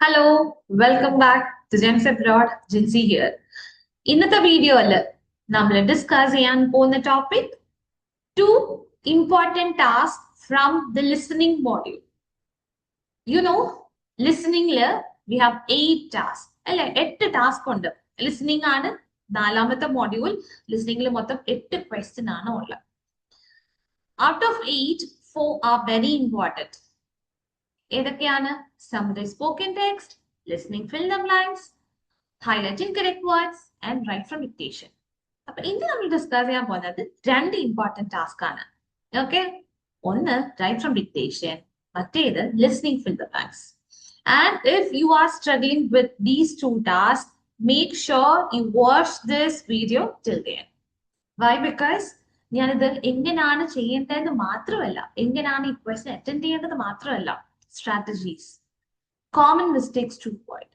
Hello, welcome back to Gems Abroad. Jincy here. ഇന്നത്തെ വീഡിയോയിൽ നമ്മൾ ഡിസ്കസ് ചെയ്യാൻ പോകുന്ന topic two important task from the listening module. You know ലിസണിംഗില് we have 8 task അല്ലെ, 8 task ഉണ്ട്. ലിസണിംഗ് ആണ് നാലാമത്തെ മോഡ്യൂൾ. ലിസണിംഗിൽ മൊത്തം 8 ക്വസ്റ്റ്യൻ ആണ് ഉള്ളത്. Out of 8, 4 are very important. ഏതൊക്കെയാണ്? Summarize spoken text, listening fill the blanks, highlighting correct words, and write from dictation. അപ്പൊ ഇന്ന് നമ്മൾ ഡിസ്കസ് ചെയ്യാൻ പോകുന്നത് രണ്ട് ഇമ്പോർട്ടൻറ്റ് ടാസ്ക് ആണ്. ഓക്കെ, ഒന്ന് റൈറ്റ് ഫ്രം ഡിക്റ്റേഷൻ, മറ്റേത് listening fill the blanks. And if you are struggling with these two task, make sure you watch this video till the end. Why? Because ഞാനിത് എങ്ങനെയാണ് ചെയ്യേണ്ടതെന്ന് മാത്രമല്ല, എങ്ങനെയാണ് ഈ ക്വസ്റ്റ്യൻ അറ്റൻഡ് ചെയ്യേണ്ടത് മാത്രമല്ല, strategies, common mistakes to avoid.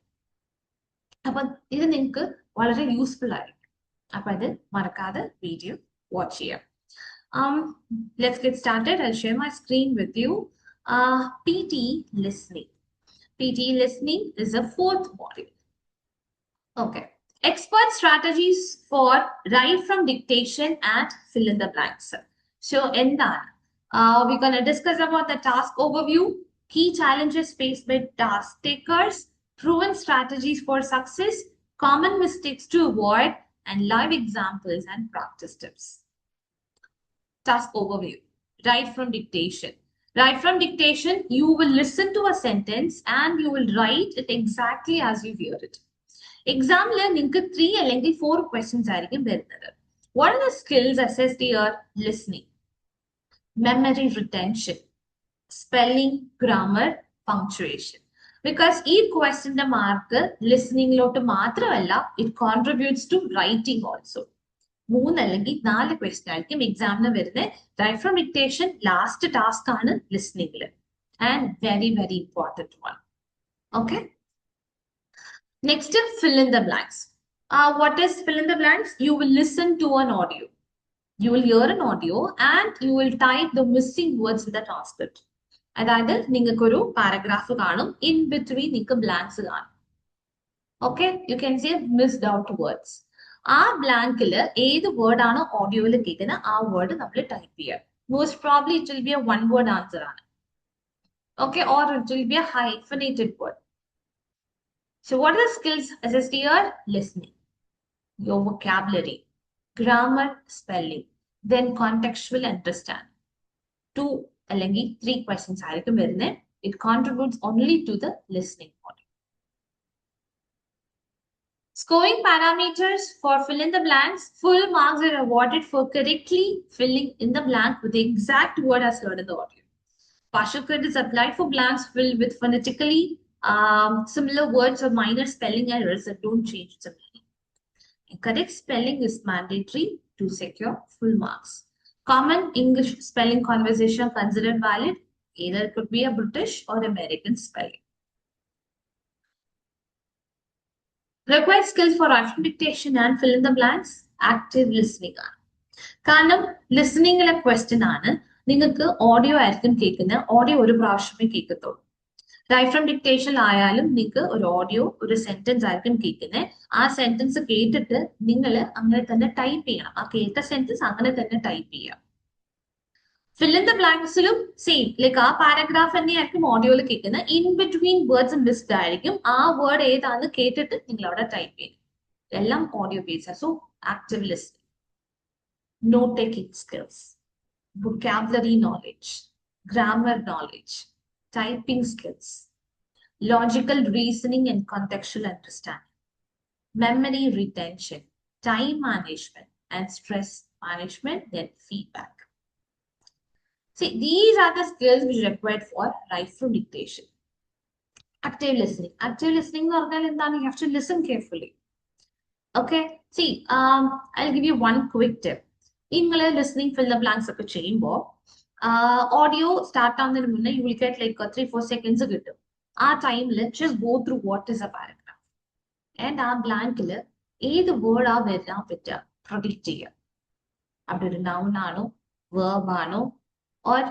അപ്പൊ ഇത് നിങ്ങൾക്ക് വളരെ യൂസ്ഫുൾ ആയിരിക്കും. അപ്പൊ അത് മറക്കാതെ വീഡിയോ വാച്ച് ചെയ്യാം. Let's get started. I'll share my screen with you. PTE Listening. PTE Listening is the fourth module. Okay. Expert strategies for write from dictation and fill in the blanks. So, we're going to discuss about the task overview, key challenges faced by task takers, proven strategies for success, common mistakes to avoid, and live examples and practice tips. Task overview. Write from dictation. Write from dictation, you will listen to a sentence and you will write it exactly as you hear it. Example, നിങ്ങൾക്ക് 3 അല്ലെങ്കിൽ 4 questions ആയിരിക്കും വരുന്നത്. What are the skills assessed here? Listening, memory retention, spelling, grammar, punctuation. Because ഈ ക്വസ്റ്റിന്റെ mark ലിസണിംഗിലോട്ട് മാത്രമല്ല, it contributes to writing also. 3 അല്ലെങ്കിൽ 4 question ആയിരിക്കും എക്സാമിന് വരുന്നത്. Write from dictation last task ആണ് ലിസണിംഗിൽ, and very very important one. Okay, next fill in the blanks. What is fill in the blanks? You will listen to an audio. You will hear an audio and you will type the missing words in the transcript. അതായത് നിങ്ങൾക്കൊരു paragraph കാണും, in between നിങ്ങൾക്ക് blanks കാണും. Okay, you can say missed out words. ആ ബ്ലാങ്കിൽ ഏത് word ആണോ ഓഡിയോയിൽ കേൾക്കുന്നത് ആ വേർഡ് നമ്മൾ ടൈപ്പ് ചെയ്യുക. Most probably it will be a one word answer ആണ്. Okay, or it will be a hyphenated word. So what are the skills assessed here? Listening, your vocabulary, grammar, spelling, then contextual understanding. 2 അല്ലെങ്കിൽ 3 questions ആയിരിക്കും വരുന്നത്. It contributes only to the listening module. Scoring parameters for fill in the blanks. Full marks are awarded for correctly filling in the blank with the exact word as heard in the audio. Partial credit is applied for blanks filled with phonetically similar words or minor spelling errors that don't change the meaning. Correct spelling is mandatory to secure full marks. Common English spelling conversation considered valid. Either it could be a British or American spelling. Required skills for writing dictation and fill in the blanks. Active listening ആണ്. കാരണം ലിസണിംഗിലെ question ആണ്. നിങ്ങൾക്ക് audio ആയിരിക്കും കേൾക്കുന്നത്, audio ഒരു പ്രാവശ്യമേ കേൾക്കത്തുള്ളൂ. Right from dictation ആയാലും നിങ്ങൾക്ക് ഒരു ഓഡിയോ, ഒരു സെന്റൻസ് ആയിരിക്കും കേൾക്കുന്നത്. ആ സെന്റൻസ് കേട്ടിട്ട് നിങ്ങൾ അങ്ങനെ തന്നെ ടൈപ്പ് ചെയ്യണം. ആ കേട്ട സെന്റൻസ് അങ്ങനെ തന്നെ ടൈപ്പ് ചെയ്യാം. ഫിൽ ഇൻ ദ ബ്ലാങ്ക്സിലും സെയിം, ലൈക്ക് ആ പാരഗ്രാഫ് തന്നെയായിരിക്കും ഓഡിയോയിൽ കേൾക്കുന്നത്. ഇൻ ബിറ്റ്വീൻ വേർഡ്സ് മിസ്ഡ് ആയിരിക്കും. ആ വേർഡ് ഏതാന്ന് കേട്ടിട്ട് നിങ്ങൾ അവിടെ ടൈപ്പ് ചെയ്യും. എല്ലാം audio based. So active listening, note taking skills, vocabulary knowledge, grammar knowledge, typing skills, logical reasoning and contextual understanding, memory retention, time management, and stress management, then feedback. See, these are the skills which are required for write from dictation. Active listening. Active listening, you have to listen carefully. Okay, see, I'll give you one quick tip. നിങ്ങൾ listening fill the blanks ഒക്കെ ചെയ്യുമ്പോൾ audio start ആവുന്നതിന് മുന്നേ U will get like 3-4 seconds കിട്ടും. ആ ടൈമിൽ just go through what is A paragraph and ആ ബ്ലാങ്കിൽ ഏത് വേർഡ് ആ വരാൻ പറ്റുക പ്രൊഡിക്റ്റ് ചെയ്യുക. അവിടെ ഒരു നൗൺ ആണോ, വേർബ് ആണോ, ഓർ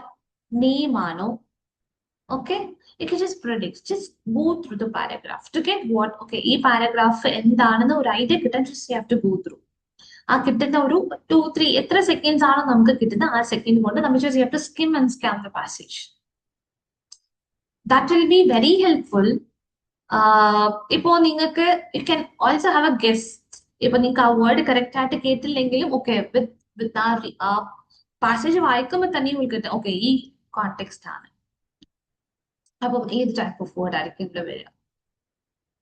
നെയിം ആണോ, Okay, you can just predict, just go through the paragraph to get what, okay, ഈ paragraph എന്താണെന്ന് ഒരു ഐഡിയ കിട്ടാൻ just you have to go through. ആ കിട്ടുന്ന ഒരു 2-3 എത്ര സെക്കൻഡ്സ് ആണോ നമുക്ക് കിട്ടുന്നത് ആ സെക്കൻഡ് കൊണ്ട് നമ്മൾ just you have to skim and scan the passage. That will be very helpful. ഇപ്പോ നിങ്ങൾക്ക് you can also have a guess. ഇപ്പൊ നിങ്ങൾക്ക് ആ വേർഡ് കറക്റ്റ് ആയിട്ട് കേട്ടില്ലെങ്കിലും ഓക്കെ വിത്ത് ആ പാസേജ് വായിക്കുമ്പോൾ തന്നെ നിങ്ങൾക്ക് കിട്ടും ഓക്കെ ഈ കോണ്ടെക്സ്റ്റ് ആണ്. അപ്പം ഏത് ടൈപ്പ് ഓഫ് വേർഡ് ആയിരിക്കും ഇവിടെ വരിക.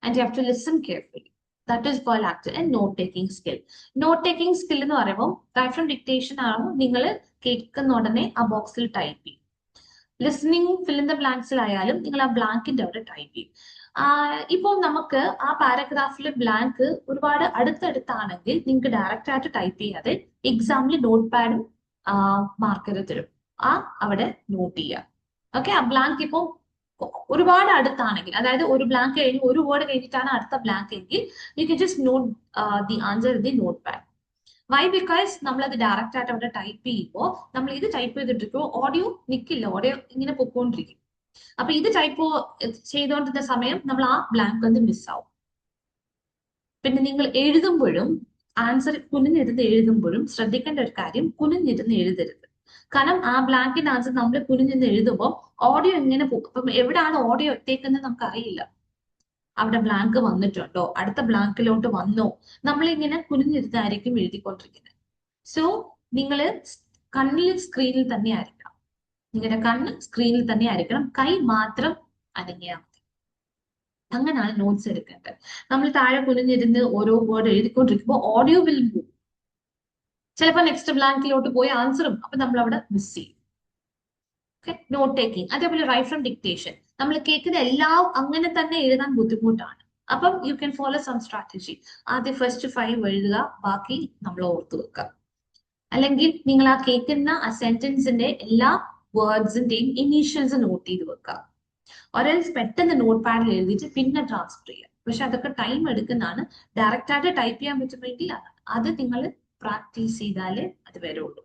And you have to listen carefully. That is called active and note-taking skill. Note-taking skill എന്ന് പറയുമ്പോൾ റൈറ്റ് ഫ്രം ഡിക്റ്റേഷൻ ആകുമ്പോൾ നിങ്ങൾ കേൾക്കുന്ന ഉടനെ ആ ബോക്സിൽ ടൈപ്പ് ചെയ്യും. ലിസണിങ് ഫിൽ ഇൻ ദ ബ്ലാങ്ക്സിലായാലും നിങ്ങൾ ആ ബ്ലാങ്കിന്റെ അവിടെ ടൈപ്പ് ചെയ്യും. ഇപ്പോൾ നമുക്ക് ആ പാരഗ്രാഫിലെ ബ്ലാങ്ക് ഒരുപാട് അടുത്തടുത്താണെങ്കിൽ നിങ്ങൾക്ക് ഡയറക്റ്റ് ആയിട്ട് ടൈപ്പ് ചെയ്യാതെ എക്സാമിൽ നോട്ട് പാഡും മാർക്കർ തരും. അവിടെ നോട്ട് ചെയ്യുക. ഓക്കെ, ആ ബ്ലാങ്ക് ഇപ്പോൾ ഒരുപാട് അടുത്താണെങ്കിൽ, അതായത് ഒരു ബ്ലാങ്ക് കഴിഞ്ഞ് ഒരു വേർഡ് കഴിഞ്ഞിട്ടാണ് അടുത്ത ബ്ലാങ്ക് എങ്കിൽ you can just note the answer in the notepad. Why? Because നമ്മളത് ഡയറക്റ്റ് ആയിട്ട് അവിടെ ടൈപ്പ് ചെയ്യുമ്പോൾ നമ്മൾ ഇത് ടൈപ്പ് ചെയ്തിട്ടിരിക്കുമ്പോൾ ഓഡിയോ നിൽക്കില്ല, ഓഡിയോ ഇങ്ങനെ പൊക്കോണ്ടിരിക്കും. അപ്പൊ ഇത് ടൈപ്പ് ചെയ്തുകൊണ്ടിരുന്ന സമയം നമ്മൾ ആ ബ്ലാങ്ക് ഒന്ന് മിസ്സാവും. പിന്നെ നിങ്ങൾ എഴുതുമ്പോഴും ആൻസർ കുനിഞ്ഞിരുന്ന് എഴുതുമ്പോഴും ശ്രദ്ധിക്കേണ്ട ഒരു കാര്യം, കുനിഞ്ഞിരുന്ന് എഴുതരുത്. കാരണം ആ ബ്ലാങ്കിന്റെ ആൻസർ നമ്മൾ കുനിഞ്ഞിരുന്ന് എഴുതുമ്പോൾ ഓഡിയോ എങ്ങനെ പോകും. അപ്പം എവിടെയാണ് ഓഡിയോ എത്തിയേക്കുന്നത് നമുക്ക് അറിയില്ല. അവിടെ ബ്ലാങ്ക് വന്നിട്ടുണ്ടോ, അടുത്ത ബ്ലാങ്കിലോട്ട് വന്നോ, നമ്മളിങ്ങനെ കുനിഞ്ഞിരുന്നായിരിക്കും എഴുതിക്കൊണ്ടിരിക്കുന്നത്. സോ നിങ്ങൾ കണ്ണിൽ സ്ക്രീനിൽ തന്നെ ആയിരിക്കണം, നിങ്ങളുടെ കണ്ണ് സ്ക്രീനിൽ തന്നെ ആയിരിക്കണം, കൈ മാത്രം അനങ്ങിയാൽ മതി. അങ്ങനെയാണ് നോട്ട്സ് എടുക്കേണ്ടത്. നമ്മൾ താഴെ കുനിഞ്ഞിരുന്ന് ഓരോ വേർഡ് എഴുതിക്കൊണ്ടിരിക്കുമ്പോൾ ഓഡിയോ വിൽ മൂവ്. ചിലപ്പോൾ നെക്സ്റ്റ് ബ്ലാങ്കിലോട്ട് പോയി ആൻസറും അപ്പൊ നമ്മൾ അവിടെ മിസ് ചെയ്യും. Okay, note taking. അതേപോലെ റൈറ്റ് ഫ്രം ഡിക്റ്റേഷൻ, നമ്മൾ കേൾക്കുന്ന എല്ലാം അങ്ങനെ തന്നെ എഴുതാൻ ബുദ്ധിമുട്ടാണ്. അപ്പം you can follow some strategy. ആദ്യം ഫസ്റ്റ് 5 എഴുതുക, ബാക്കി നമ്മൾ ഓർത്തു വെക്കുക. അല്ലെങ്കിൽ നിങ്ങൾ ആ കേൾക്കുന്ന ആ സെന്റൻസിന്റെ എല്ലാ വേർഡ്സിന്റെയും ഇനീഷ്യൽസ് നോട്ട് ചെയ്ത് വെക്കുക. ഒരേൽസ് പെട്ടെന്ന് നോട്ട് പാഡിൽ എഴുതിയിട്ട് പിന്നെ ട്രാൻസ്ഫർ ചെയ്യുക. പക്ഷെ അതൊക്കെ ടൈം എടുക്കുന്നതാണ്. ഡയറക്റ്റ് ആയിട്ട് ടൈപ്പ് ചെയ്യാൻ പറ്റുമെങ്കിൽ അത് നിങ്ങൾ പ്രാക്ടീസ് ചെയ്താലേ അത് വരുള്ളൂ.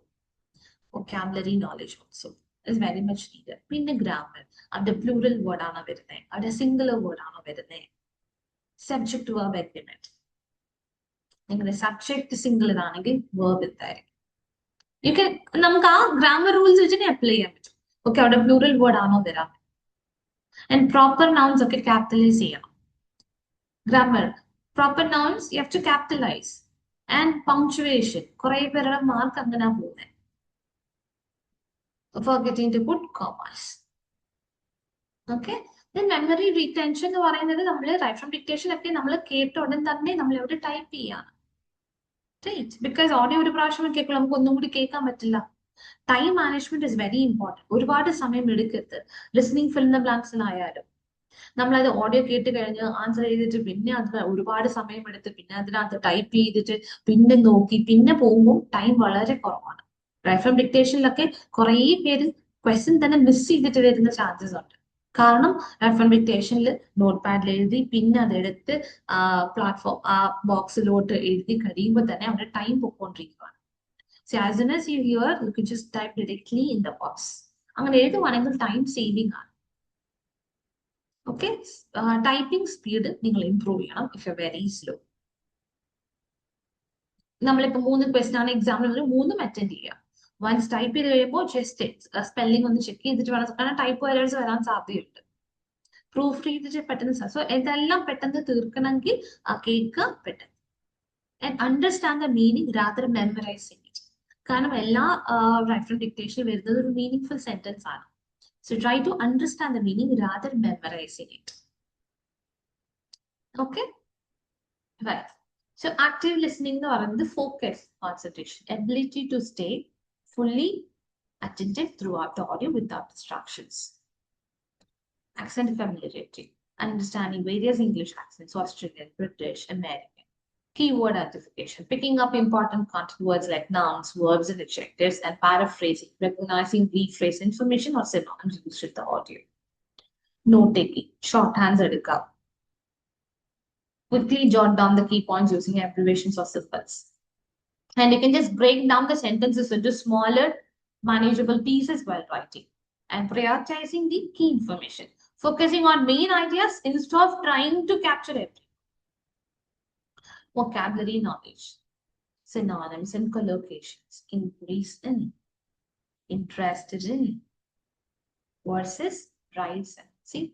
Vocabulary knowledge also is very much needed. പിന്നെ ഗ്രാമർ, അവിടെ പ്ലൂറൽ വേർഡ് ആണോ വരുന്നത്, അവിടെ സിംഗുലർ വേർഡ് ആണോ വരുന്നത്, സബ്ജക്ട് ടു വെർബ് എഗ്രിമെന്റ്. നിങ്ങളുടെ സബ്ജക്ട് സിംഗുലർ ആണെങ്കിൽ വേർബ് എന്തായിരിക്കും, നമുക്ക് ആ ഗ്രാമർ റൂൾസ് വെച്ചിട്ട് അപ്ലൈ ചെയ്യാൻ പറ്റും. ഓക്കെ, അവിടെ പ്ലൂറൽ വേർഡ് ആണോ വരാം. ആൻഡ് പ്രോപ്പർ നൗൺസ് ഒക്കെ ക്യാപിറ്റലൈസ് ചെയ്യണം. Grammar proper nouns you have to capitalise. And punctuation, കുറെ പേരുടെ മാർക്ക് അങ്ങനെ പോകുന്നത്, forgetting to put commas. Okay, then memory retention എന്ന് പറയുന്നത് നമ്മൾ റൈറ്റ് ഫ്രം ഡിക്റ്റേഷൻ ഒക്കെ നമ്മൾ കേട്ട ഉടൻ തന്നെ നമ്മൾ എവിടെ ടൈപ്പ് ചെയ്യാണ്. ബിക്കോസ് ഓഡിയോ ഒരു പ്രാവശ്യം കേൾക്കുമ്പോൾ നമുക്ക് ഒന്നും കൂടി കേൾക്കാൻ പറ്റില്ല. Time management is very important. ഒരുപാട് സമയം എടുക്കരുത്. ലിസണിങ് ഫിൽ ഇൻ ദ ബ്ലാങ്ക്സിലായാലും നമ്മളത് ഓഡിയോ കേട്ട് കഴിഞ്ഞ് ആൻസർ ചെയ്തിട്ട് പിന്നെ അത് ഒരുപാട് സമയം എടുത്ത് പിന്നെ അതിനകത്ത് ടൈപ്പ് ചെയ്തിട്ട് പിന്നെ നോക്കി പിന്നെ പോകുമ്പോൾ ടൈം വളരെ കുറവാണ്. റൈറ്റ് ഫ്രം ഡിക്റ്റേഷനിലൊക്കെ കുറേ പേര് ക്വസ്റ്റ്യൻ തന്നെ മിസ് ചെയ്തിട്ട് വരുന്ന ചാൻസസ് ഉണ്ട്. കാരണം റൈറ്റ് ഫ്രം ഡിക്റ്റേഷനിൽ നോട്ട് പാഡിൽ എഴുതി പിന്നെ അതെടുത്ത് പ്ലാറ്റ്ഫോം ആ ബോക്സിലോട്ട് എഴുതി കഴിയുമ്പോൾ തന്നെ അവിടെ time പൊക്കോണ്ടിരിക്കുകയാണ്. So as soon as you hear, you can just type directly in the box. അങ്ങനെ എഴുതുവാണെങ്കിൽ ടൈം സേവിംഗ് ആണ്. ഓക്കെ, ടൈപ്പിംഗ് സ്പീഡ് നിങ്ങൾ ഇംപ്രൂവ് ചെയ്യണം ഇഫ് യു വെരി സ്ലോ. നമ്മളിപ്പോ 3 ക്വസ്റ്റ്യൻ ആണ് എക്സാമിൽ, 3 അറ്റൻഡ് ചെയ്യുക. വൺസ് ടൈപ്പ് ചെയ്ത് കഴിയുമ്പോൾ ജസ്റ്റ് സ്പെല്ലിംഗ് ഒന്ന് ചെക്ക് ചെയ്തിട്ട് വേണം, കാരണം ടൈപ്പ് എറേഴ്സ് വരാൻ സാധ്യതയുണ്ട്. പ്രൂഫ് ചെയ്തിട്ട് പെട്ടെന്ന്, സോ ഇതെല്ലാം പെട്ടെന്ന് തീർക്കണമെങ്കിൽ ആ കേൾക്കുക പെട്ടെന്ന്. And understand the meaning രാദർ memorising it. കാരണം എല്ലാ റൈറ്റ് ഫ്രം ഡിക്റ്റേഷൻ വരുന്നത് ഒരു മീനിങ് ഫുൾ സെന്റൻസ് ആണ്. So try to understand the meaning rather than memorizing it. Okay, right. So active listening എന്ന് പറയുന്നത് focus, concentration, ability to stay fully attentive throughout the audio without distractions. Accent familiarity, understanding various English accents, Australian, British, American. Keyword identification, picking up important content words like nouns, verbs, and adjectives, and paraphrasing, recognizing rephrase information or synonyms used with the audio. Note taking, shorthands edukka. Quickly jot down the key points using abbreviations or symbols. And you can just break down the sentences into smaller, manageable pieces while writing. and prioritizing the key information, focusing on main ideas instead of trying to capture everything. Vocabulary knowledge, synonyms and collocations, increase in, interested in, versus rights and see.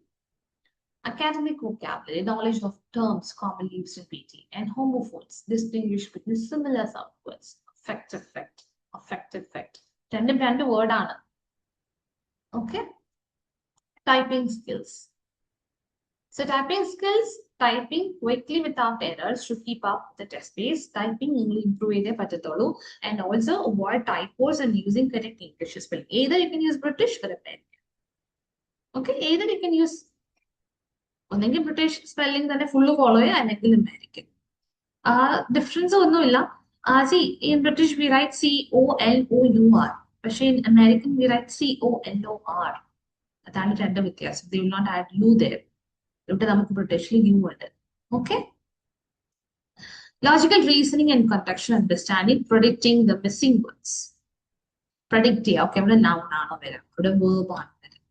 Academic vocabulary, knowledge of terms commonly used in PT, and homophones, distinguish between similar soundwords, affect, effect, affect, effect. രണ്ട് word ആണ്. Okay. Typing skills. So typing skills, typing quickly without errors to keep up the test pace. Typing will improve it, and also avoid typos and using correct English spelling. Either you can use British or American. Okay, either you can use ഒന്നെങ്കിൽ British spelling തന്നെ full follow ചെയ്യുക അല്ലെങ്കിൽ American. Difference ഒന്നുമില്ല. See, in British we write COLOUR, പക്ഷേ in American we write COLOR. അതാണ് രണ്ട് വ്യത്യാസം. They will not add U there. ഇവിടെ നമുക്ക് ബ്രിട്ടീഷിൽ U ഉണ്ട്. Okay. Logical reasoning and contextual understanding, predicting the missing words. Predict ചെയ്യുക. Okay, ഇവിടെ noun ആണോ വരാം, ഇവിടെ verb ആണ് വരാം.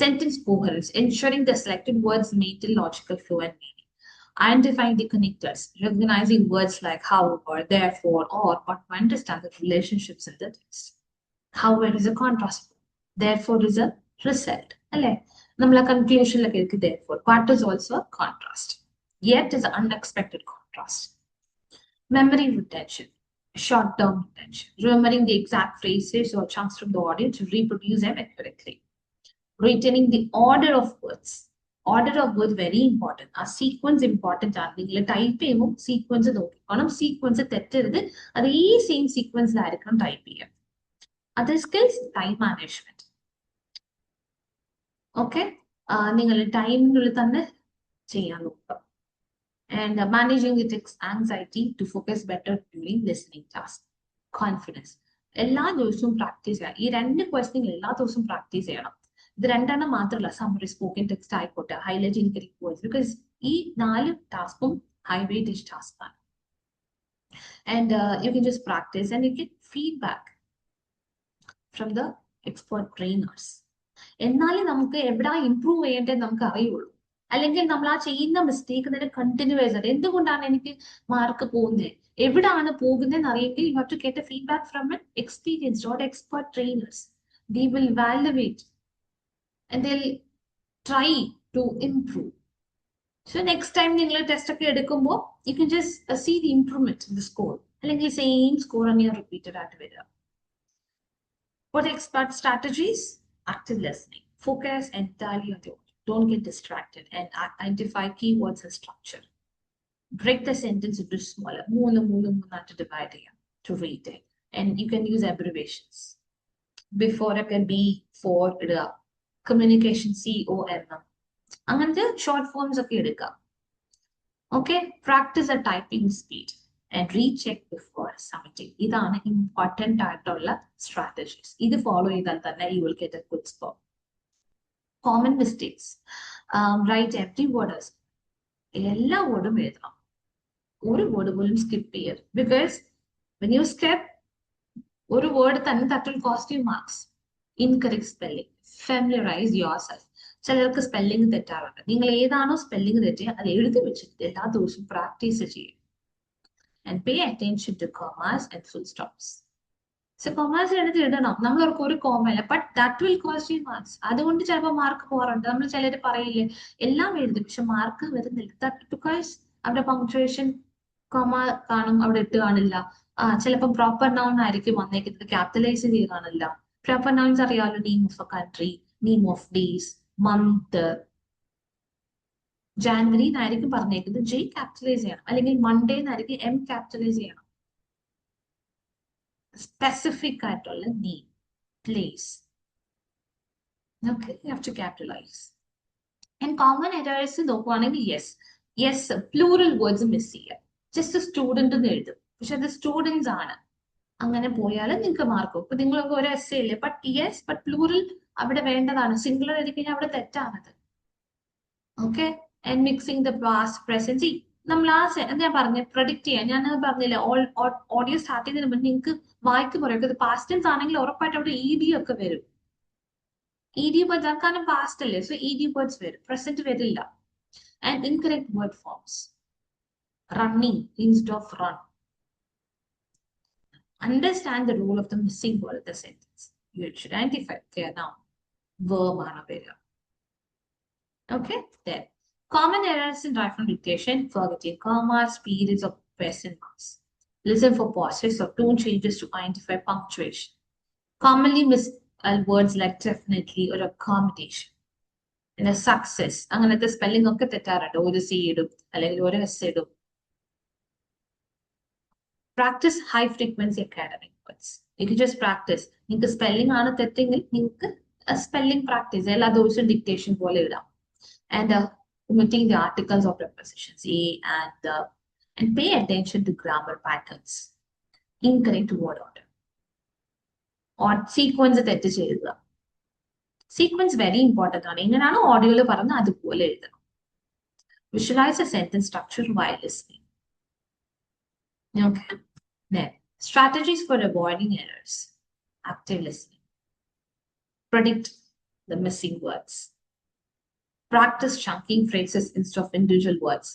Sentence coherence, ensuring the selected words maintain logical flow and meaning. Identifying the connectors, recognizing words like however, therefore, or, but to understand the relationships in the text. However is a contrast. Therefore is a result. Namla conclusion like therefore. But is also a contrast. Yet is an unexpected contrast. Memory retention, short-term retention, remembering the exact phrases or chunks from the audio to reproduce them accurately. Retaining the order of words. Order of words very important. A sequence important. Type sequence sequence same sequence type. Other skills, time management. Okay, time and managing the text anxiety to focus better during listening tasks. Confidence. എല്ലാ ദിവസവും practice ചെയ്യാം. ഈ രണ്ട് question എല്ലാ ദിവസവും practice ചെയ്യണം. ഇത് രണ്ടെണ്ണം മാത്രമല്ല, സമ്മറി, സ്പോക്കൻ ടെക്സ്റ്റ് ആയിക്കോട്ടെ, ഹൈലൈറ്റിംഗ് കറക്റ്റ് വേർഡ്സ്, ബിക്കോസ് ഈ 4 ടാസ്കും ഹൈ വെയിറ്റേജ് ടാസ്ക് ആണ്. And you can just practice and you get feedback from the expert trainers. എന്നാലേ നമുക്ക് എവിടെ ഇംപ്രൂവ് ചെയ്യേണ്ടത് നമുക്ക് അറിയുള്ളൂ. അല്ലെങ്കിൽ നമ്മൾ ആ ചെയ്യുന്ന മിസ്റ്റേക്ക് തന്നെ കണ്ടിന്യൂസ് ആയിട്ട് എന്തുകൊണ്ടാണ് എനിക്ക് മാർക്ക് പോകുന്നത്, എവിടാണ് പോകുന്നതെന്ന് അറിയെങ്കിൽ you have to get a feedback from an experienced or expert trainers. They will valuate and they'll try to improve. So next time നിങ്ങൾ ടെസ്റ്റ് ഒക്കെ എടുക്കുമ്പോൾ you can just see the improvement in the score. അല്ലെങ്കിൽ same score ആണ് repeated ആയിട്ട് വരിക. For the expert strategies, active listening. Focus entirely on the audio. Don't get distracted and identify keywords and structure. Break the sentence into smaller, to divide it, to read it. And you can use abbreviations. Before it can be for communication COM. അങ്ങനത്തെ short forms ഒക്കെ എടുക്കാം. Okay, practise a typing speed and recheck before submitting. ഇതാണ് important ആയിട്ടുള്ള strategies. ഇത് follow ചെയ്താൽ തന്നെ you will get a good score. Common mistakes, write every word. എല്ലാ വേർഡും എഴുതണം, ഒരു വേർഡ് പോലും സ്കിപ്പ് ചെയ്യരുത്. ബിക്കോസ് വെൻ യു സ്കിപ്പ് ഒരു വേർഡ് തന്നെ that will cost you marks. Incorrect spelling. Familiarize yourself. ചിലർക്ക് സ്പെല്ലിംഗ് തെറ്റാറുണ്ട്. നിങ്ങൾ ഏതാണോ സ്പെല്ലിംഗ് തെറ്റിയ അത് എഴുതി വെച്ചിട്ട് എല്ലാ ദിവസവും പ്രാക്ടീസ് ചെയ്യും. And pay attention to commas and full stops. So commas എടുത്ത് ഇടണം. നമ്മളവർക്ക് ഒരു കോമ ഇല്ല, but that will cost you marks. അതുകൊണ്ട് ചിലപ്പോൾ മാർക്ക് പോകാറുണ്ട്. നമ്മൾ ചിലർ പറയില്ലേ എല്ലാം എഴുതും പക്ഷെ മാർക്ക് വരുന്നില്ല. That because അവിടെ പങ്ക്ച്വേഷൻ കോമ കാണും, അവിടെ ഇട്ട് കാണില്ല. ചിലപ്പോൾ പ്രോപ്പർ നൗൺ ആയിരിക്കും വന്നേക്കുന്നത്, ക്യാപിറ്റലൈസ് ചെയ്ത് കാണില്ല. പ്രോപ്പർ നൗൺസ് അറിയാമല്ലോ, name of A country, name of days, month. January എന്നായിരിക്കും പറഞ്ഞേക്കുന്നത്, ജെ ക്യാപിറ്റലൈസ് ചെയ്യണം. അല്ലെങ്കിൽ മൺഡേ എന്നായിരിക്കും എം ക്യാപിറ്റലൈസ് ചെയ്യണം. സ്പെസിഫിക് ആയിട്ടുള്ള name, place, okay, you have to capitalize. And common errors നോക്കുവാണെങ്കിൽ yes plural words മിസ് ചെയ്യുക. ജസ്റ്റ് സ്റ്റുഡന്റ് എന്ന് എഴുതും പക്ഷെ അത് സ്റ്റുഡൻസ് ആണ്. അങ്ങനെ പോയാൽ നിങ്ങൾക്ക് മാർക്കും. ഇപ്പൊ നിങ്ങൾക്ക് ഒരു എസ് ഇല്ലേ, ബട്ട് പ്ലൂറൽ അവിടെ വേണ്ടതാണ്. സിംഗുലർ എഴുതി കഴിഞ്ഞാൽ അവിടെ തെറ്റാണത്. Okay, and mixing the past present. നമ്മൾ ഞാൻ പറഞ്ഞ പ്രൊഡിക്ട് ചെയ്യാൻ ഞാൻ പറഞ്ഞില്ല, ഓഡിയോ സ്റ്റാർട്ട് ചെയ്യുന്നതിന് മുന്നേ നിങ്ങൾക്ക് വായിക്ക് പറയും. പാസ്റ്റ് ടെൻസ് ആണെങ്കിൽ ഉറപ്പായിട്ട് അവിടെ ED ഒക്കെ വരും. ED words are kind of past, so ED words were present verilla. And incorrect word forms. Running instead of run. Understand the role of the missing word in the sentence. You should identify there now. Verb ആണ് വരിക. Okay, then. Common errors in writing dictation: forgetting commas, periods of question marks. Listen for pauses or tone changes to identify punctuation. Commonly misspelled words like definitely or accommodation. പിന്നെ success അങ്ങനത്തെ spelling ഒക്കെ തെറ്റാറുണ്ട്. ഒരു C ഇടും അല്ലെങ്കിൽ ഒരു S ഇടും. Practice high frequency academic words. You just practice. നിങ്ങൾക്ക് spelling ആണ് തെറ്റെങ്കിൽ നിങ്ങൾക്ക് സ്പെല്ലിംഗ് പ്രാക്ടീസ് എല്ലാ ദിവസവും ഡിക്റ്റേഷൻ പോലെ ഇടാം. And omitting the articles of prepositions a and the, and pay attention to grammar patterns. Incorrect word order or sequence തെറ്റ് ചെയ്യുക. Sequence very important ആണ്. എങ്ങനെയാണോ ഓഡിയോയിൽ പറഞ്ഞ അതുപോലെ എഴുതണം. Visualize a sentence structure while listening. Okay. Then strategies for avoiding errors. Active listening. Predict the missing words. Practice chunking phrases instead of individual words.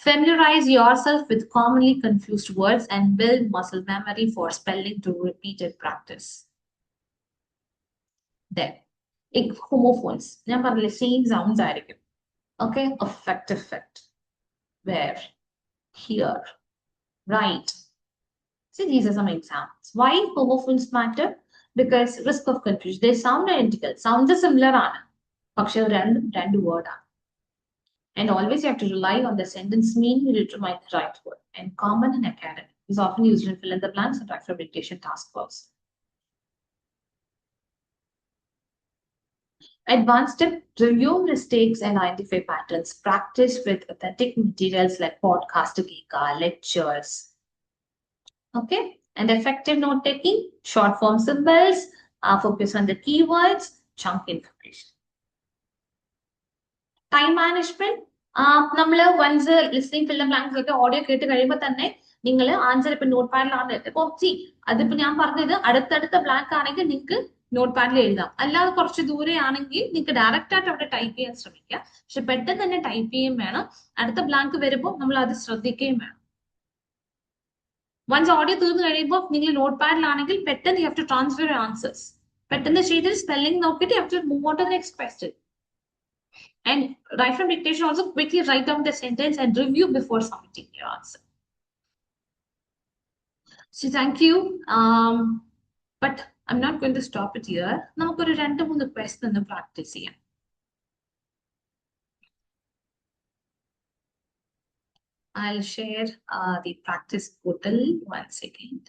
Familiarize yourself with commonly confused words and build muscle memory for spelling through repeated practice. Then, homophones. Same sounds. Okay, effect. Where, here, right. See, these are some examples. Why homophones matter? Because risk of confusion. They sound identical. Sounds are similar. പക്ഷെ രണ്ട് വേർഡാണ്. And always you have to rely on the sentence meaning to determine the right word. And common in academic is often used in fill in the blanks and write dictation task force. Advanced step: review mistakes and identify patterns. Practice with authentic materials like podcast, lectures. Okay, and effective note taking: short form symbols, focus on the keywords, chunk information. Time management. നമ്മൾ once listening ഫിൽ blanks ഒക്കെ audio കേട്ട് കഴിയുമ്പോൾ തന്നെ നിങ്ങൾ answer ഇപ്പൊ not പാഡിലാണ്. ഇപ്പൊ അതിപ്പോ ഞാൻ പറഞ്ഞത് അടുത്തടുത്ത ബ്ലാങ്ക് ആണെങ്കിൽ നിങ്ങൾക്ക് നോട്ട് പാഡിൽ എഴുതാം. അല്ലാതെ കുറച്ച് ദൂരെ ആണെങ്കിൽ നിങ്ങൾക്ക് ഡയറക്റ്റ് ആയിട്ട് അവിടെ ടൈപ്പ് ചെയ്യാൻ ശ്രമിക്കുക. പക്ഷെ പെട്ടെന്ന് തന്നെ ടൈപ്പ് ചെയ്യുകയും വേണം. അടുത്ത ബ്ലാങ്ക് വരുമ്പോൾ നമ്മൾ അത് ശ്രദ്ധിക്കുകയും വേണം. വൺസ് ഓഡിയോ തീർന്നു കഴിയുമ്പോൾ നിങ്ങൾ നോട്ട് പാഡിലാണെങ്കിൽ പെട്ടെന്ന് you have to transfer your answers. പെട്ടെന്ന് ചെയ്തിട്ട് സ്പെല്ലിംഗ് നോക്കിയിട്ട് you have to move on to the next question. And write from dictation also quickly write down the sentence and review before submitting your answer. So thank you. But I'm not going to stop it here. നമുക്ക് ഒരു 2-3 question ഒന്ന് practice ചെയ്യാം. I'll share the practice portal. 1 second.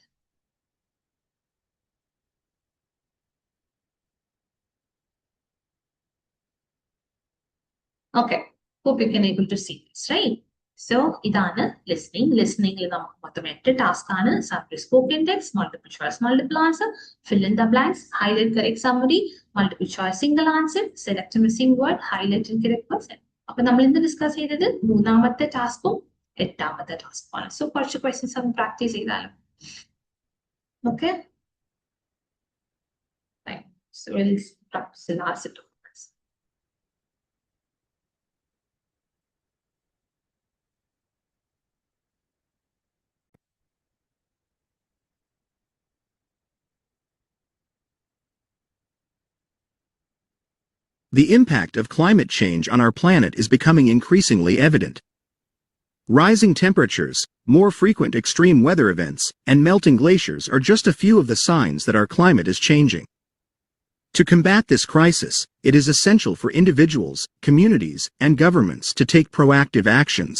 Okay, hope you can able to see this, right? So, idana listening. Listening is a mathematical task. Sample spoken text, multiple choice, multiple answer, fill in the blanks, highlight correct summary, multiple choice single answer, select a missing word, highlight incorrect person. അപ്പോൾ നമ്മൾ ഇന്ന് discuss ചെയ്തത് 3ാമത്തെ ടാസ്കും 8ാമത്തെ ടാസ്കുമാണ്. So കുറച്ച് questions ഒന്ന് practice ചെയ്താലും. Okay, so we'll practice the last two. The impact of climate change on our planet is becoming increasingly evident. Rising temperatures, more frequent extreme weather events, and melting glaciers are just a few of the signs that our climate is changing. To combat this crisis, it is essential for individuals, communities, and governments to take proactive actions.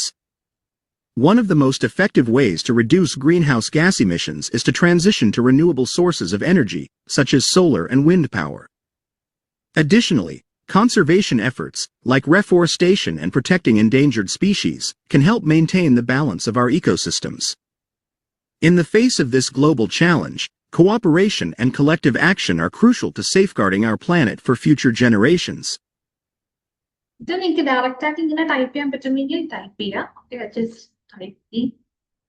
One of the most effective ways to reduce greenhouse gas emissions is to transition to renewable sources of energy, such as solar and wind power. Additionally, conservation efforts, like reforestation and protecting endangered species, can help maintain the balance of our ecosystems. In the face of this global challenge, cooperation and collective action are crucial to safeguarding our planet for future generations. Then you can direct type ചെയ്യാം. Okay, just type the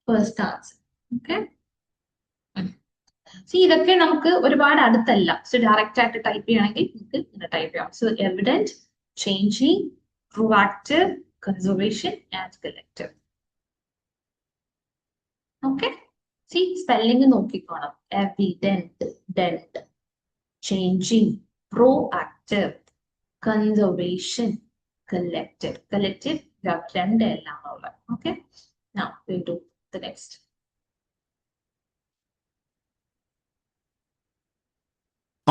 first answer. Okay. C ഇതൊക്കെ നമുക്ക് ഒരുപാട് അടുത്തല്ല. So direct ആയിട്ട് type ചെയ്യണമെങ്കിൽ നമുക്ക് ഇങ്ങനെ type ചെയ്യാം. So evident, changing, proactive, conservation and collective. Okay. See spelling നോക്കിക്കോണം. Evident, dent, changing, proactive, conservation, collective. Collective രണ്ട് എല്ലാം ഉള്ളത്. Okay. Now we'll do the next.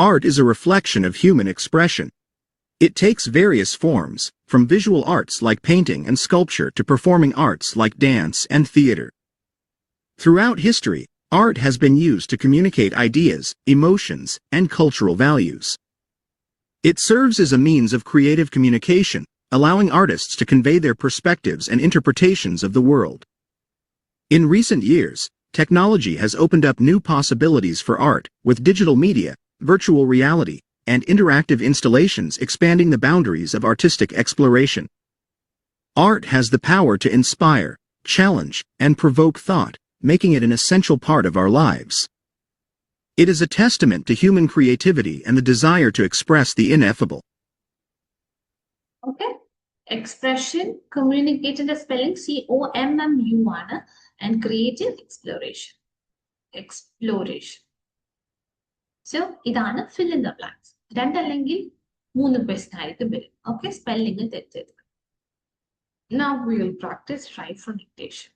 Art is a reflection of human expression. It takes various forms, from visual arts like painting and sculpture to performing arts like dance and theater. Throughout history, art has been used to communicate ideas, emotions, and cultural values. It serves as a means of creative communication, allowing artists to convey their perspectives and interpretations of the world. In recent years, technology has opened up new possibilities for art, with digital media, virtual reality, and interactive installations expanding the boundaries of artistic exploration. Art has the power to inspire, challenge, and provoke thought, making it an essential part of our lives. It is a testament to human creativity and the desire to express the ineffable. Okay. Expression, communicating the spelling COMMU ആണ്, and creative exploration. Exploration. So ഇതാണ് fill in the blanks. രണ്ടല്ലെങ്കിൽ 3 question ആയിരിക്കും വരും. Okay, spelling തെറ്റരുത്. Now we will practice right from dictation.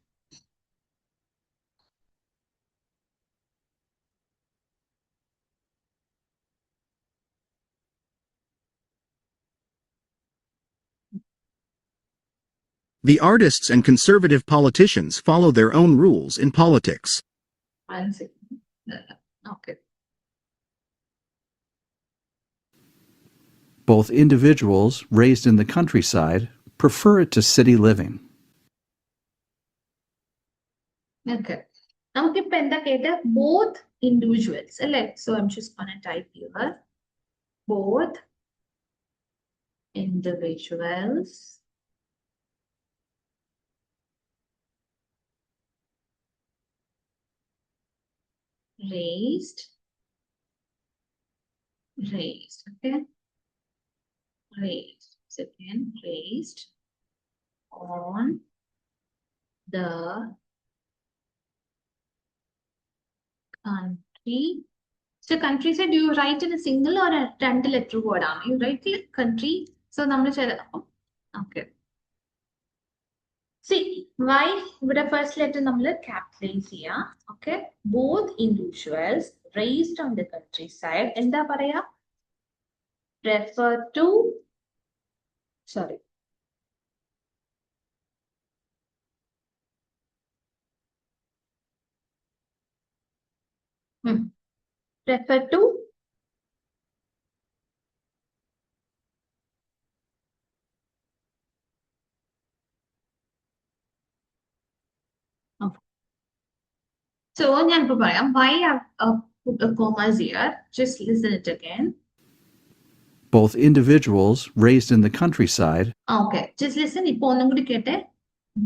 The artists and conservative politicians follow their own rules in politics. One second. Okay. Both individuals raised in the countryside prefer it to city living. Okay. നമുക്കിപ്പോ എന്താ കേട്ട both individuals അല്ലേ? So I'm just gonna type here both individuals raised, okay, raised, second, raised on the country. So countryside, do you write in a single or a രണ്ട് letter word ആണ്? You write like country. So നമ്മൾ okay. See, why ഇവിടെ first letter നമ്മൾ capitalize ചെയ്യാം. Okay, both individuals raised on the countryside എന്താ പറയാ? Refer to, sorry, refer to so ഞാൻ ഇപ്പോ പറയാം why I put a commas here. Just listen it again. Both individuals raised in the countryside. Okay, just listen. ഇപ്പോ ഒന്നും കൂടി കേട്ടെ.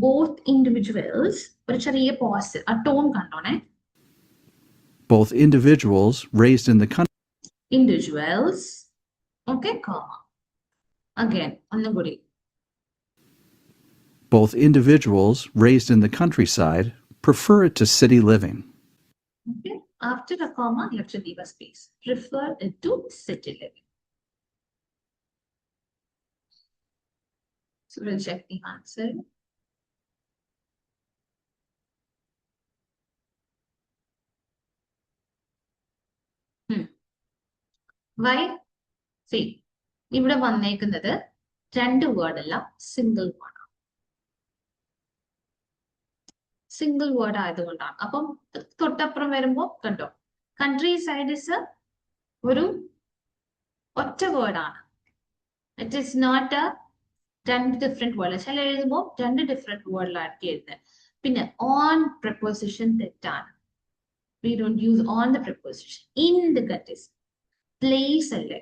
Both individuals, ഒരു ചെറിയ pause, a tone കണ്ടോണേ. Both individuals raised in the country. Individuals, okay, comma. Again, ഒന്നും കൂടി. Both individuals raised in the countryside prefer it to city living. Okay, after a comma, you have to leave a space. Prefer it to city living. So we'll check the answer. Why? See, ഇവിടെ വന്നേക്കുന്നത് രണ്ട് word അല്ല, single word ആണ്. Single word ആയതുകൊണ്ടാണ്. അപ്പം തൊട്ടപ്പുറം വരുമ്പോ കണ്ടോ, country side is ഒരു ഒറ്റ വേർഡാണ്. ഇറ്റ് ഈസ് നോട്ട് എ രണ്ട് ഡിഫറെന്റ് വേർഡ്. ചില എഴുതുമ്പോൾ രണ്ട് ഡിഫറെന്റ് വേർഡിലാക്കി എഴുതുന്നത്. പിന്നെ ഓൺ പ്രപ്പോസിഷൻ തെറ്റാണ്. We don't use on the preposition. In the countries. Place അല്ലേ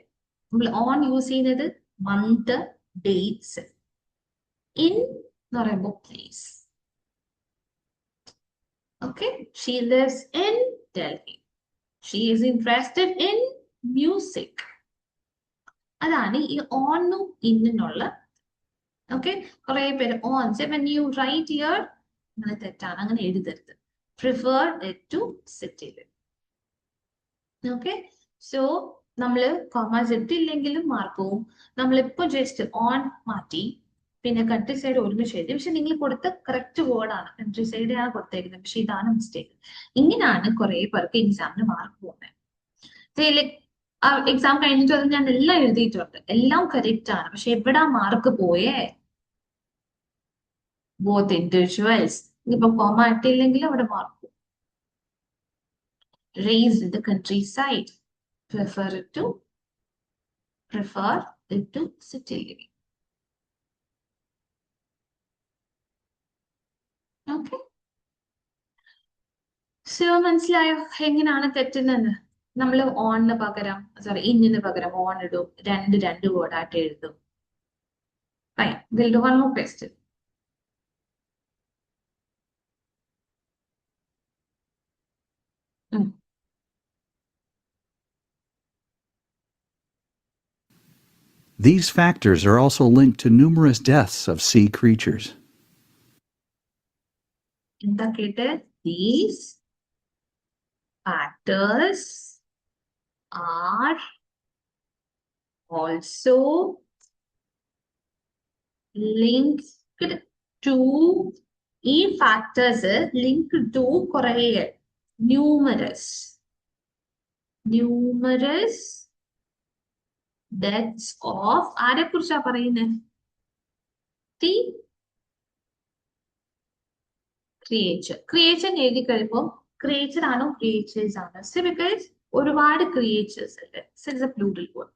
നമ്മൾ ഓൺ യൂസ് ചെയ്യുന്നത് മന്ത്, ഡേറ്റ്സ്. ഇൻ എന്ന് പറയുമ്പോൾ place. Okay, she lives in Delhi. She is interested in music. അതാണ് ഈ ഓണും ഇന്നിനുള്ള. ഓക്കെ, കുറെ പേര് ഓൺ say when you write here അങ്ങനെ തെറ്റാണ്, അങ്ങനെ എഴുതരുത്. Prefer it to sit in. Okay, so നമ്മൾ കോമേഴ്സ് ഇട്ടില്ലെങ്കിലും മാർക്ക് പോവും. നമ്മളിപ്പോ ജസ്റ്റ് ഓൺ മാറ്റി, പിന്നെ കൺട്രി സൈഡ് ഒരുമിച്ച് എഴുതി. പക്ഷെ നിങ്ങൾ കൊടുത്ത കറക്റ്റ് വേർഡാണ്, കൺട്രി സൈഡാണ് കൊടുത്തേക്കുന്നത്, പക്ഷെ ഇതാണ് മിസ്റ്റേക്ക്. ഇങ്ങനെയാണ് കുറെ പേർക്ക് എക്സാമിന് മാർക്ക് പോകുന്നത്. എക്സാം കഴിഞ്ഞിട്ട് അത് ഞാൻ എല്ലാം എഴുതിയിട്ടുണ്ട്, എല്ലാം കറക്റ്റ് ആണ്, പക്ഷെ എവിടാ മാർക്ക് പോയേ? Both individuals. ഇപ്പൊ കോമ ഇട്ടില്ലെങ്കിൽ അവിടെ മാർക്ക് പോകും. Raised in the countryside. Prefer it to city living. Okay. So മനസ്സിലായോ എങ്ങനെയാണ് തെറ്റുന്നത്? നമ്മൾ ഓണിന് പകരം ഇന്നിന് പകരം ഓൺ ഇടും, രണ്ട് വേർഡായിട്ട് എഴുതും. Fine. We'll do one more question. These factors are also linked to numerous deaths of sea creatures. These factors are also linked to factors linked to numerous deaths of ആരെ കുറിച്ചാ പറയുന്നത്? The creature എഴുതി കഴിയുമ്പോൾ creature ആണോ creatures ആണോ? So because ഒരുപാട് creatures ഉണ്ട്, so it's a plural word.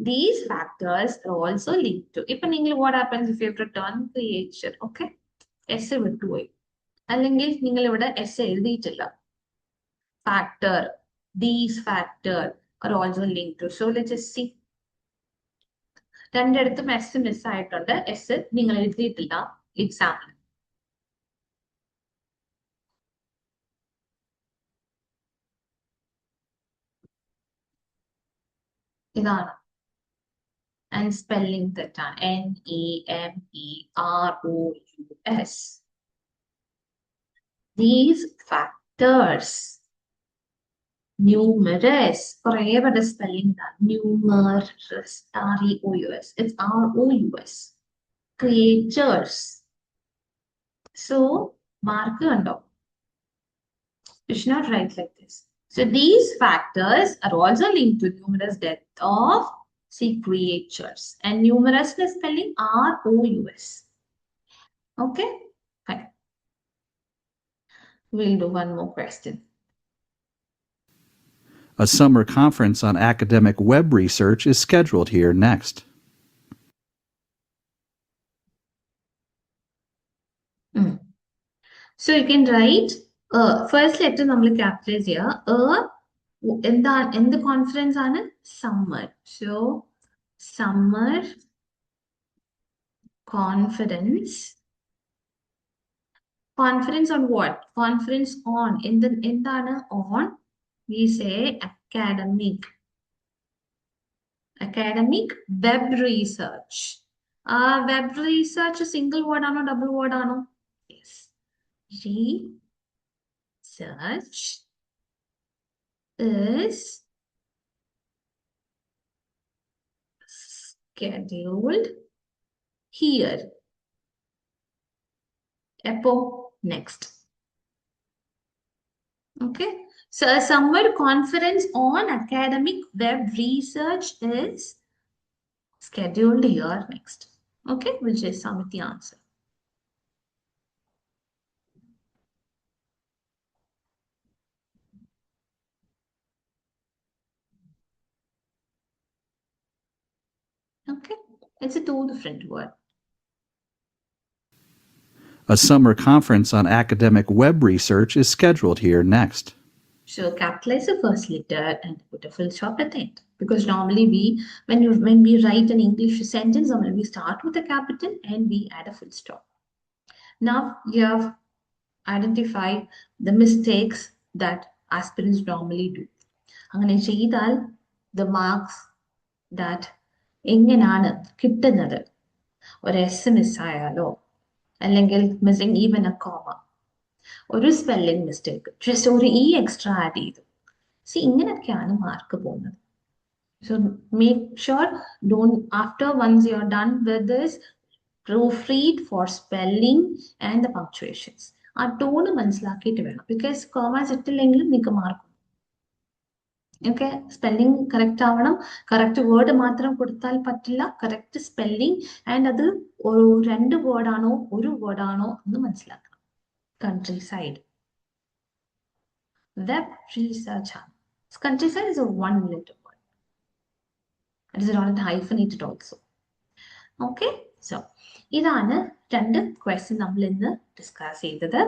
These factors are also linked to. ഇപ്പൊ നിങ്ങൾ what happens if you have written creature? Okay, S വിട്ടുപോയി, അല്ലെങ്കിൽ നിങ്ങൾ ഇവിടെ S എഴുതിയിട്ടില്ല. Factor, these factor are also linked to. So let's just see. രണ്ടിടത്തും S miss ആയിട്ടുണ്ട്, S നിങ്ങൾ എഴുതിയിട്ടില്ല എക്സാമിന്. ഇതാണ്. And spelling തെറ്റാണ്. NEMEROUS. These factors. Numerous. കുറേ പേരുടെ spelling numerous. REOUS. It's ROUS. Creatures. So mark കണ്ടോ? You should not write like this. So these factors are also linked to numerous death of sea creatures. And numerous spelling ROUS. Okay? Fine. We'll do one more question. A summer conference on academic web research is scheduled here next. So you can write first letter നമ്മൾ capitalize ചെയ്യുക. എന്ത് conference ആണ്? Summer. So summer conference. Conference on what? Conference on. എന്താണ് on? We say academic web research. Web research single word ആണോ double word ആണോ? Yes. Research is scheduled here. Epo next. Okay. So a summer conference on academic web research is scheduled here next. Okay, we'll just submit the answer. Okay, it's a two different word. A summer conference on academic web research is scheduled here next. So capitalize the first letter and put a full stop at the end. Because normally when we write an English sentence, normally we start with a capital and we add a full stop. Now you have identified the mistakes that aspirants normally do. അങ്ങനെ ചെയ്താൽ the marks that എങ്ങനെയാണ് കിട്ടുന്നത്, ഒരു S മിസ്സായാലോ അല്ലെങ്കിൽ missing even A comma, ഒരു spelling mistake, just ഒരു E extra add ചെയ്തു, ഇങ്ങനെയൊക്കെയാണ് മാർക്ക് പോകുന്നത്. So make sure after once you're done with this, proofread for spelling and the punctuations. ആ ടോണ് മനസ്സിലാക്കിയിട്ട് വേണം, ബിക്കോസ് കോമാസ് ഇട്ടില്ലെങ്കിലും നിങ്ങൾക്ക് മാർക്ക്. ഓക്കെ, സ്പെല്ലിംഗ് കറക്റ്റ് ആവണം, കറക്റ്റ് വേർഡ് മാത്രം കൊടുത്താൽ പറ്റില്ല, കറക്റ്റ് സ്പെല്ലിംഗ് ആൻഡ് അത് ഒരു 2 വേർഡാണോ 1 വേർഡാണോ എന്ന് മനസ്സിലാക്കണം. കൺട്രി സൈഡ് വെബ് റീസെർച്ച് ആണ്. Country side is a 1-letter word. It is not hyphenated also. Okay, so ഇതാണ് 2 ക്വസ്റ്റ്യൻ നമ്മൾ ഇന്ന് ഡിസ്കസ് ചെയ്തത്.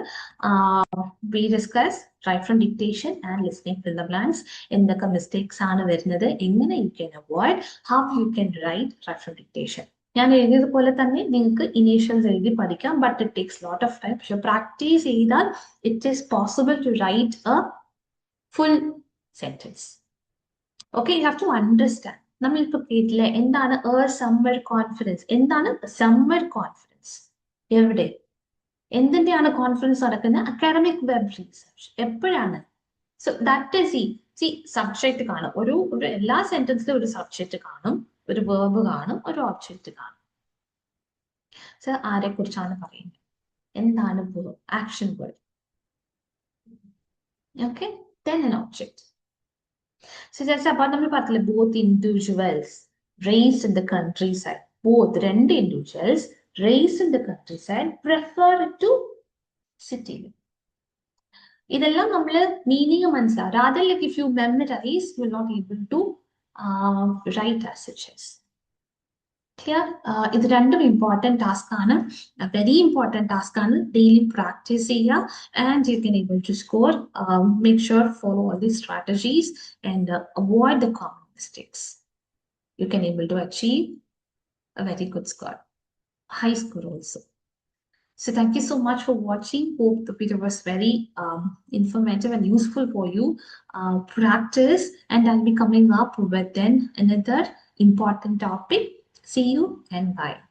We discussed right from dictation and listening fill the blanks. എന്തൊക്കെ മിസ്റ്റേക്സ് ആണ് വരുന്നത്, എങ്ങനെ you can avoid, how you can write right from dictation. ഞാൻ എഴുതിയതുപോലെ തന്നെ നിങ്ങൾക്ക് ഇനീഷ്യൽസ് എഴുതി പഠിക്കാം, but it takes lot of time. പക്ഷെ പ്രാക്ടീസ് ചെയ്താൽ it is possible to write a full sentence. Okay, you have to understand. നമ്മളിപ്പോ കേട്ടില്ല എന്താണ് സമ്മർ കോൺഫിഡൻസ്, എന്താണ് സമ്മർ കോൺഫിഡൻസ്, എവിടെ എന്തിന്റെയാണ് കോൺഫിഡൻസ് നടക്കുന്നത്, അക്കാഡമിക് വെബ് റീസെർച്ച് എപ്പോഴാണ്. സോ ദാറ്റ് ഈസ് സബ്ജക്റ്റ് കാണും, ഒരു എല്ലാ സെന്റൻസിലും ഒരു സബ്ജക്റ്റ് കാണും, ഒരു വേർബ് കാണും, ഒരു ഓബ്ജക്റ്റ് കാണും. സോ ആരെ കുറിച്ചാണ് പറയുന്നത്, എന്താണ് action word, okay, then an object. So just about നമ്മൾ പറഞ്ഞില്ല, both individuals raised in the countryside, both 2 individuals raised in the countryside prefer to city. ഇതെല്ലാം നമ്മൾ മീനിങ് മനസ്സിലാവും. rather like if you memorize you will not able to write as such as. Clear? ഇത് രണ്ടും important task ആണ്, very important task ആണ്. Daily practice ചെയ്യുക and you can able to score. Make sure follow all these strategies and avoid the common mistakes. You can able to achieve a very good score, high score also. So thank you so much for watching. Hope the video was very informative and useful for you. Practice, and I'll be coming up with then another important topic. See you and bye.